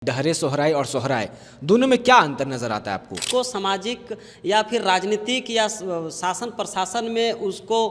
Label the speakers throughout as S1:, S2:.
S1: डहरे सोहराय और सोहराय दोनों में क्या अंतर नजर आता है आपको?
S2: को सामाजिक या फिर राजनीतिक या शासन प्रशासन में उसको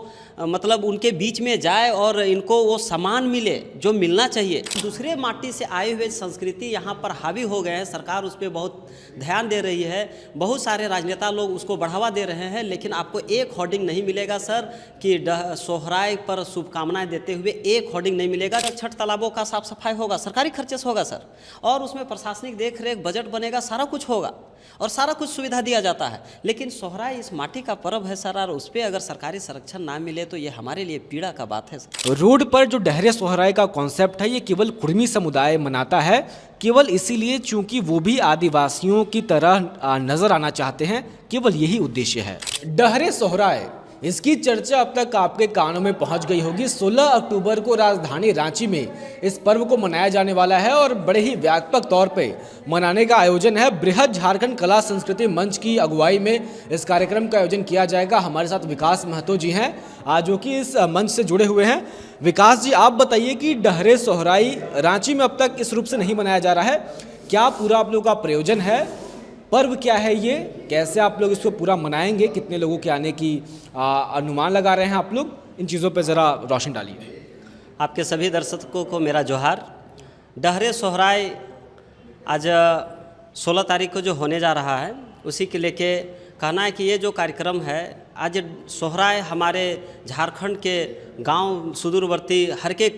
S2: मतलब उनके बीच में जाए और इनको वो सम्मान मिले जो मिलना चाहिए। दूसरे माटी से आए हुए संस्कृति यहाँ पर हावी हो गए हैं। सरकार उस पर बहुत ध्यान दे रही है, बहुत सारे राजनेता लोग उसको बढ़ावा दे रहे हैं, लेकिन आपको एक होर्डिंग नहीं मिलेगा सर कि सोहराय पर शुभकामनाएं देते हुए एक होर्डिंग नहीं मिलेगा। छठ तालाबों का साफ सफाई होगा, सरकारी खर्चे से होगा सर, और उसमें प्रशासनिक देख रेख बजट बनेगा, सारा कुछ होगा और सारा कुछ सुविधा दिया जाता है। लेकिन सोहराय इस माटी का पर्व है सर, और उस पर अगर सरकारी संरक्षण ना मिले तो ये हमारे लिए पीड़ा का बात है सर।
S1: रोड पर जो डहरे सोहराय का कॉन्सेप्ट है ये केवल कुर्मी समुदाय मनाता है, केवल इसीलिए चूंकि वो भी आदिवासियों की तरह नजर आना चाहते हैं, केवल यही उद्देश्य है। डहरे सोहराय, इसकी चर्चा अब तक आपके कानों में पहुंच गई होगी। 16 अक्टूबर को राजधानी रांची में इस पर्व को मनाया जाने वाला है और बड़े ही व्यापक तौर पे मनाने का आयोजन है। बृहद झारखंड कला संस्कृति मंच की अगुवाई में इस कार्यक्रम का आयोजन किया जाएगा। हमारे साथ विकास महतो जी हैं जो कि इस मंच से जुड़े हुए हैं। विकास जी, आप बताइए कि डहरे सोहराय रांची में अब तक इस रूप से नहीं मनाया जा रहा है, क्या पूरा आप लोगों का प्रयोजन है? पर्व क्या है ये, कैसे आप लोग इसको पूरा मनाएंगे, कितने लोगों के आने की अनुमान लगा रहे हैं आप लोग? इन चीज़ों पे ज़रा रोशनी डालिए।
S2: आपके सभी दर्शकों को मेरा जोहार। डहरे सोहराय आज 16 तारीख को जो होने जा रहा है उसी के लेके कहना है कि ये जो कार्यक्रम है, आज सोहराय हमारे झारखंड के गांव सुदूरवर्ती हर के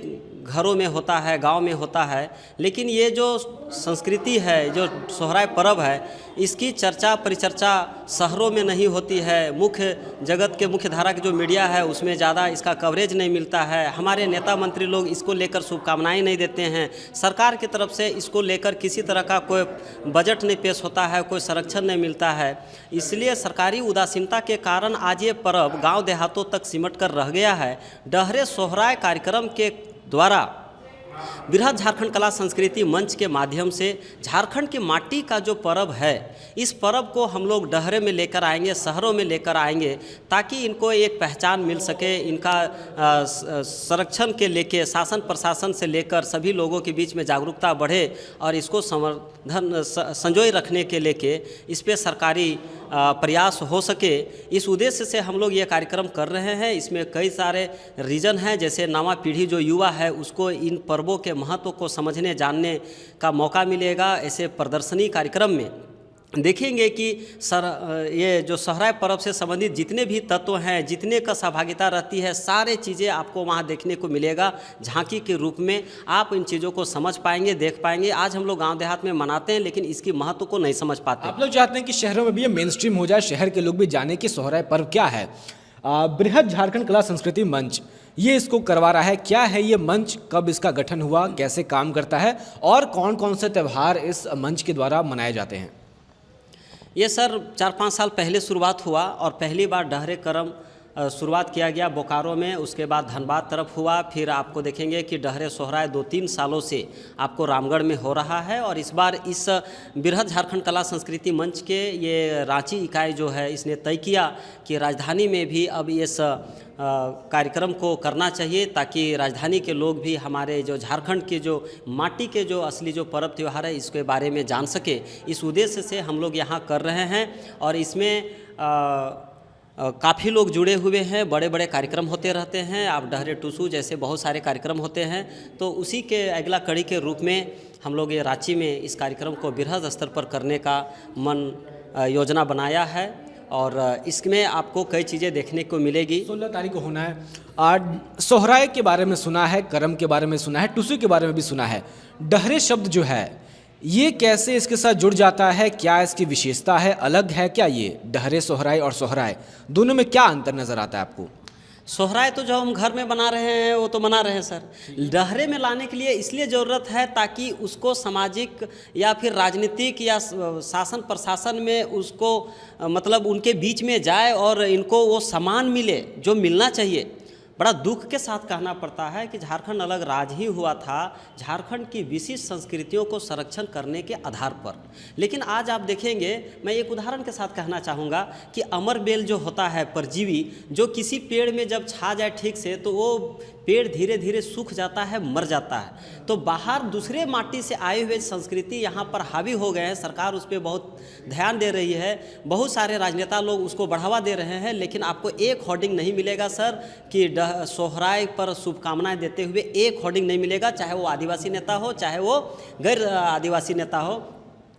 S2: घरों में होता है, गांव में होता है, लेकिन ये जो संस्कृति है, जो सोहराय पर्व है, इसकी चर्चा परिचर्चा शहरों में नहीं होती है। मुख्य जगत के मुख्य धारा की जो मीडिया है उसमें ज़्यादा इसका कवरेज नहीं मिलता है। हमारे नेता मंत्री लोग इसको लेकर शुभकामनाएं नहीं देते हैं। सरकार की तरफ से इसको लेकर किसी तरह का कोई बजट नहीं पेश होता है, कोई संरक्षण नहीं मिलता है। इसलिए सरकारी उदासीनता के कारण आज ये पर्व गाँव देहातों तक सिमट कर रह गया है। डहरे सोहराय कार्यक्रम के द्वारा बृहद झारखंड कला संस्कृति मंच के माध्यम से झारखंड की माटी का जो पर्व है, इस पर्व को हम लोग डहरे में लेकर आएंगे, शहरों में लेकर आएंगे, ताकि इनको एक पहचान मिल सके। इनका संरक्षण के लेके शासन प्रशासन से लेकर सभी लोगों के बीच में जागरूकता बढ़े और इसको संवर्धन संजोए रखने के लेके इस पर सरकारी प्रयास हो सके, इस उद्देश्य से हम लोग ये कार्यक्रम कर रहे हैं। इसमें कई सारे रीजन हैं, जैसे नवा पीढ़ी जो युवा है उसको इन पर्वों के महत्व को समझने जानने का मौका मिलेगा। ऐसे प्रदर्शनी कार्यक्रम में देखेंगे कि ये जो सोहराय पर्व से संबंधित जितने भी तत्व हैं, जितने का सहभागिता रहती है, सारे चीज़ें आपको वहाँ देखने को मिलेगा। झांकी के रूप में आप इन चीज़ों को समझ पाएंगे, देख पाएंगे। आज हम लोग गांव देहात में मनाते हैं, लेकिन इसकी महत्व को नहीं समझ पाते।
S1: आप लोग चाहते हैं कि शहरों में भी ये मेन स्ट्रीम हो जाए, शहर के लोग भी जाने कि सोहराय पर्व क्या है। बृहद झारखंड कला संस्कृति मंच ये इसको करवा रहा है। क्या है ये मंच, कब इसका गठन हुआ, कैसे काम करता है और कौन कौन से त्यौहार इस मंच के द्वारा मनाए जाते हैं?
S2: ये सर 4-5 साल पहले शुरुआत हुआ और पहली बार डहरे करम शुरुआत किया गया बोकारो में, उसके बाद धनबाद तरफ हुआ। फिर आपको देखेंगे कि डहरे सोहराय 2-3 सालों से आपको रामगढ़ में हो रहा है। और इस बार इस बृहद झारखंड कला संस्कृति मंच के ये रांची इकाई जो है, इसने तय किया कि राजधानी में भी अब इस कार्यक्रम को करना चाहिए, ताकि राजधानी के लोग भी हमारे जो झारखंड के जो माटी के जो असली जो पर्व त्यौहार है इसके बारे में जान सके। इस उद्देश्य से हम लोग यहाँ कर रहे हैं और इसमें काफ़ी लोग जुड़े हुए हैं। बड़े बड़े कार्यक्रम होते रहते हैं, आप डहरे टूसू जैसे बहुत सारे कार्यक्रम होते हैं, तो उसी के अगला कड़ी के रूप में हम लोग ये रांची में इस कार्यक्रम को बृहद स्तर पर करने का योजना बनाया है और इसमें आपको कई चीज़ें देखने को मिलेगी।
S1: 16 तारीख को होना है। आज सोहराय के बारे में सुना है, करम के बारे में सुना है, टूसू के बारे में भी सुना है। डहरे शब्द जो है ये कैसे इसके साथ जुड़ जाता है, क्या इसकी विशेषता है, अलग है क्या? ये डहरे सोहराय और सोहराय दोनों में क्या अंतर नज़र आता है आपको?
S2: सोहराय तो जो हम घर में बना रहे हैं वो तो बना रहे हैं सर। डहरे में लाने के लिए इसलिए ज़रूरत है ताकि उसको सामाजिक या फिर राजनीतिक या शासन प्रशासन में उसको मतलब उनके बीच में जाए और इनको वो सम्मान मिले जो मिलना चाहिए। बड़ा दुख के साथ कहना पड़ता है कि झारखंड अलग राज्य ही हुआ था झारखंड की विशिष्ट संस्कृतियों को संरक्षण करने के आधार पर, लेकिन आज आप देखेंगे, मैं एक उदाहरण के साथ कहना चाहूँगा कि अमर बेल जो होता है परजीवी, जो किसी पेड़ में जब छा जाए ठीक से तो वो पेड़ धीरे धीरे सूख जाता है, मर जाता है। तो बाहर दूसरे माटी से आए हुए संस्कृति यहाँ पर हावी हो गए हैं। सरकार उस पर बहुत ध्यान दे रही है, बहुत सारे राजनेता लोग उसको बढ़ावा दे रहे हैं, लेकिन आपको एक होर्डिंग नहीं मिलेगा सर कि सोहराय पर शुभकामनाएं देते हुए एक होर्डिंग नहीं मिलेगा, चाहे वो आदिवासी नेता हो, चाहे वो गैर आदिवासी नेता हो,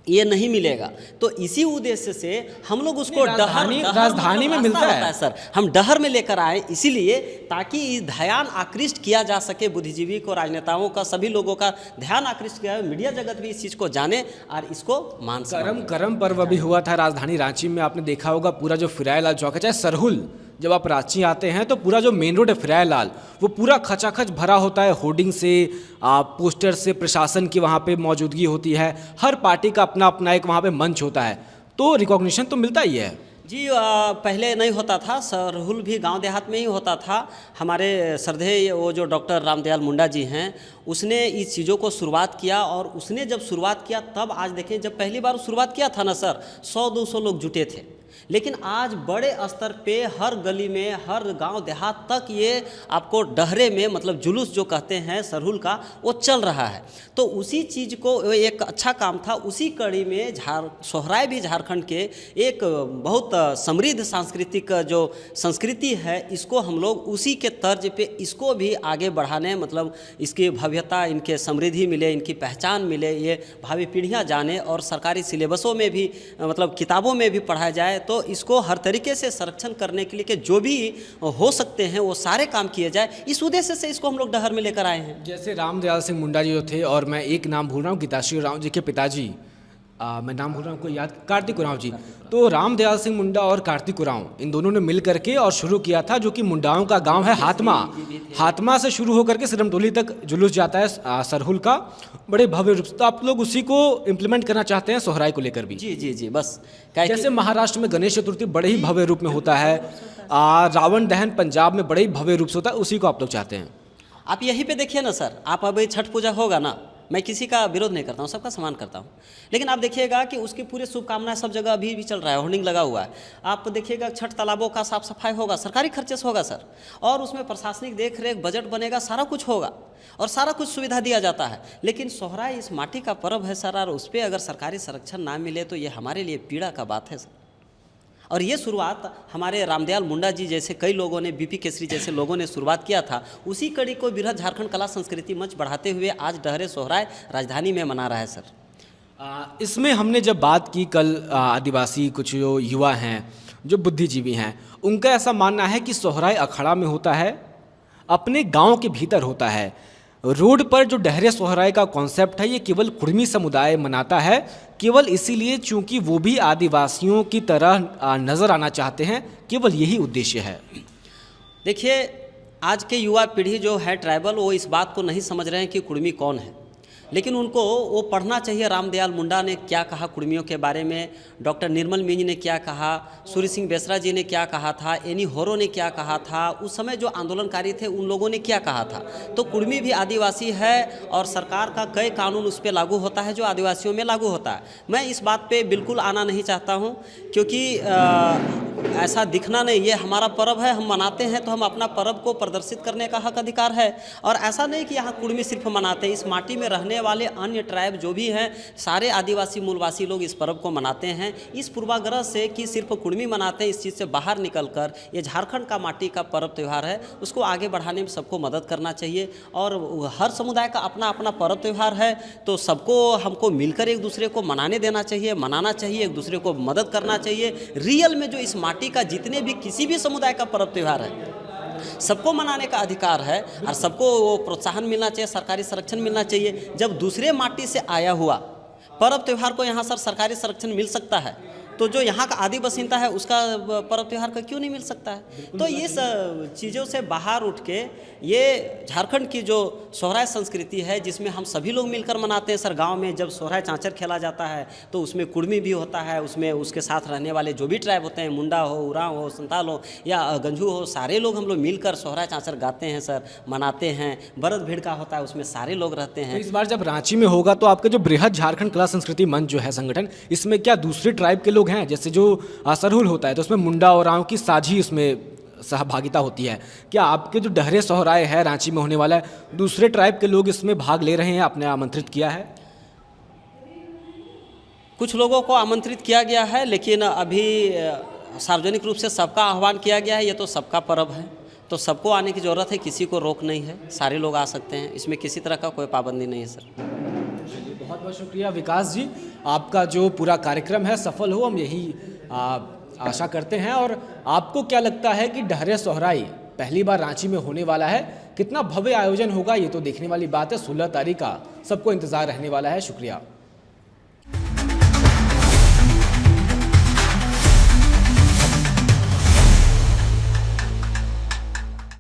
S2: ये नहीं मिलेगा। तो इसी उद्देश्य से हम लोग उसको
S1: राजधानी में मिलता है
S2: सर, हम डहर में लेकर आए इसीलिए ताकि ध्यान आकृष्ट किया जा सके, बुद्धिजीवी को, राजनेताओं का, सभी लोगों का ध्यान आकृष्ट किया, मीडिया जगत भी इस चीज़ को जाने और इसको मान सके।
S1: करम पर्व भी हुआ था राजधानी रांची में, आपने देखा होगा पूरा जो फिरायलाल चौक है, चाहे सरहुल, जब आप रांची आते हैं तो पूरा जो मेन रोड है फिरायलाल, वो पूरा खचाखच भरा होता है होर्डिंग से, पोस्टर से, प्रशासन की वहाँ पे मौजूदगी होती है, हर पार्टी का अपना अपना एक वहाँ पे मंच होता है, तो रिकॉग्निशन तो मिलता ही है
S2: जी। पहले नहीं होता था, सरहुल भी गांव देहात में ही होता था। हमारे श्रद्धेय वो जो डॉक्टर रामदयाल मुंडा जी हैं, उसने इस चीज़ों को शुरुआत किया, और उसने जब शुरुआत किया तब आज देखें, जब पहली बार शुरुआत किया था ना सर, 100-200 लोग जुटे थे, लेकिन आज बड़े स्तर पे हर गली में, हर गांव देहात तक ये आपको डहरे में, मतलब जुलूस जो कहते हैं सरहुल का, वो चल रहा है। तो उसी चीज़ को, एक अच्छा काम था, उसी कड़ी में सोहराय भी झारखंड के एक बहुत समृद्ध सांस्कृतिक जो संस्कृति है, इसको हम लोग उसी के तर्ज पे इसको भी आगे बढ़ाने, मतलब इसकी भव्यता, इनके समृद्धि मिले, इनकी पहचान मिले, ये भावी पीढ़ियाँ जाने, और सरकारी सिलेबसों में भी, मतलब किताबों में भी पढ़ाया जाए। तो इसको हर तरीके से संरक्षण करने के लिए कि जो भी हो सकते हैं वो सारे काम किए जाए, इस उद्देश्य से इसको हम लोग डहर में लेकर आए हैं।
S1: जैसे रामदयाल सिंह मुंडा जी जो थे, और मैं एक नाम भूल रहा हूँ, गीताश्री उरांव जी के पिताजी, मैं नाम भूल रहा हूँ, कोई याद, कार्तिक उरांव जी। तो रामदयाल सिंह मुंडा और कार्तिक उरांव, इन दोनों ने मिल करके और शुरू किया था, जो कि मुंडाओं का गांव है हातमा से शुरू होकर के सिरमटोली तक जुलूस जाता है सरहुल का, बड़े भव्य रूप से। तो आप लोग उसी को इम्प्लीमेंट करना चाहते हैं सोहराय को लेकर भी?
S2: जी जी जी, बस
S1: जैसे महाराष्ट्र में गणेश चतुर्थी बड़े ही भव्य रूप में होता है, रावण दहन पंजाब में बड़े ही भव्य रूप से होता है, उसी को आप लोग चाहते हैं?
S2: आप यहीं पे देखिए ना सर, आप अभी छठ पूजा होगा ना, मैं किसी का विरोध नहीं करता हूँ, सबका सम्मान करता हूँ, लेकिन आप देखिएगा कि उसकी पूरे शुभकामनाएं सब जगह अभी भी चल रहा है, होर्डिंग लगा हुआ है। आप देखिएगा छठ तालाबों का साफ सफाई होगा, सरकारी खर्चे से होगा सर, और उसमें प्रशासनिक देख रेख, बजट बनेगा, सारा कुछ होगा और सारा कुछ सुविधा दिया जाता है। लेकिन सोहराय इस माटी का पर्व है सर, और उस पर अगर सरकारी संरक्षण ना मिले तो ये हमारे लिए पीड़ा का बात है सर। और ये शुरुआत हमारे रामदयाल मुंडा जी जैसे कई लोगों ने, बीपी केसरी जैसे लोगों ने शुरुआत किया था, उसी कड़ी को बृहद झारखंड कला संस्कृति मंच बढ़ाते हुए आज डहरे सोहराय राजधानी में मना रहा है सर।
S1: इसमें हमने जब बात की कल, आदिवासी कुछ जो युवा हैं, जो बुद्धिजीवी हैं, उनका ऐसा मानना है कि सोहराय अखाड़ा में होता है, अपने गांव के भीतर होता है। रोड पर जो डहरे सोहराय का कॉन्सेप्ट है, ये केवल कुर्मी समुदाय मनाता है, केवल इसीलिए चूंकि वो भी आदिवासियों की तरह नज़र आना चाहते हैं, केवल यही उद्देश्य है।
S2: देखिए, आज के युवा पीढ़ी जो है ट्राइबल, वो इस बात को नहीं समझ रहे हैं कि कुर्मी कौन है, लेकिन उनको वो पढ़ना चाहिए। रामदयाल मुंडा ने क्या कहा कुर्मियों के बारे में, डॉक्टर निर्मल मिंज ने क्या कहा, सूर्य सिंह बेसरा जी ने क्या कहा था, एनी होरो ने क्या कहा था, उस समय जो आंदोलनकारी थे उन लोगों ने क्या कहा था। तो कुर्मी भी आदिवासी है और सरकार का कई कानून उस पर लागू होता है जो आदिवासियों में लागू होता है। मैं इस बात पे बिल्कुल आना नहीं चाहता हूँ, क्योंकि ऐसा दिखना नहीं, ये हमारा पर्व है, हम मनाते हैं तो हम अपना पर्व को प्रदर्शित करने का हक अधिकार है। और ऐसा नहीं कि यहाँ कुर्मी सिर्फ मनाते हैं, इस माटी में रहने वाले अन्य ट्राइब जो भी हैं, सारे आदिवासी मूलवासी लोग इस पर्व को मनाते हैं। इस पूर्वाग्रह से कि सिर्फ कुर्मी मनाते हैं, इस चीज़ से बाहर निकलकर ये झारखंड का माटी का पर्व त्यौहार है, उसको आगे बढ़ाने में सबको मदद करना चाहिए। और हर समुदाय का अपना अपना पर्व त्यौहार है, तो सबको हमको मिलकर एक दूसरे को मनाने देना चाहिए, मनाना चाहिए, एक दूसरे को मदद करना चाहिए। रियल में जो इस माटी का जितने भी किसी भी समुदाय का पर्व त्यौहार है, सबको मनाने का अधिकार है और सबको वो प्रोत्साहन मिलना चाहिए, सरकारी संरक्षण मिलना चाहिए। जब दूसरे माटी से आया हुआ पर्व त्यौहार को यहाँ सर सरकारी संरक्षण मिल सकता है, तो जो यहाँ का आदि बसिंदा है उसका पर्व त्यौहार का क्यों नहीं मिल सकता है। तो ये सब चीज़ों से बाहर उठ के ये झारखंड की जो सोहराय संस्कृति है, जिसमें हम सभी लोग मिलकर मनाते हैं सर। गांव में जब सोहराय चाँचर खेला जाता है तो उसमें कुर्मी भी होता है, उसमें उसके साथ रहने वाले जो भी ट्राइब होते हैं, मुंडा हो, उरांव हो, संताल हो या गंजू हो, सारे लोग हम लोग मिलकर सोहराय चाँचर गाते हैं सर, मनाते हैं। बरत भीड़ का होता है, उसमें सारे लोग रहते हैं।
S1: तो इस बार जब रांची में होगा तो आपका जो बृहद झारखंड कला संस्कृति मंच जो है संगठन, इसमें क्या दूसरे ट्राइब के लोग हैं? जैसे जो सरहुल होता है तो उसमें मुंडा और उरांव की साझी उसमें सहभागिता होती है। क्या आपके जो डहरे सोहराय है रांची में होने वाला है, दूसरे ट्राइब के लोग इसमें भाग ले रहे हैं, आपने आमंत्रित किया है?
S2: कुछ लोगों को आमंत्रित किया गया है, लेकिन अभी सार्वजनिक रूप से सबका आह्वान किया गया है। ये तो सबका पर्व है, तो सबको आने की ज़रूरत है, किसी को रोक नहीं है, सारे लोग आ सकते हैं, इसमें किसी तरह का कोई पाबंदी नहीं है सर।
S1: चलिए, बहुत बहुत शुक्रिया विकास जी, आपका जो पूरा कार्यक्रम है सफल हो, हम यही आशा करते हैं। और आपको क्या लगता है कि डहरे सोहराई पहली बार रांची में होने वाला है, कितना भव्य आयोजन होगा ये तो देखने वाली बात है। 16 तारीख का सबको इंतज़ार रहने वाला है। शुक्रिया।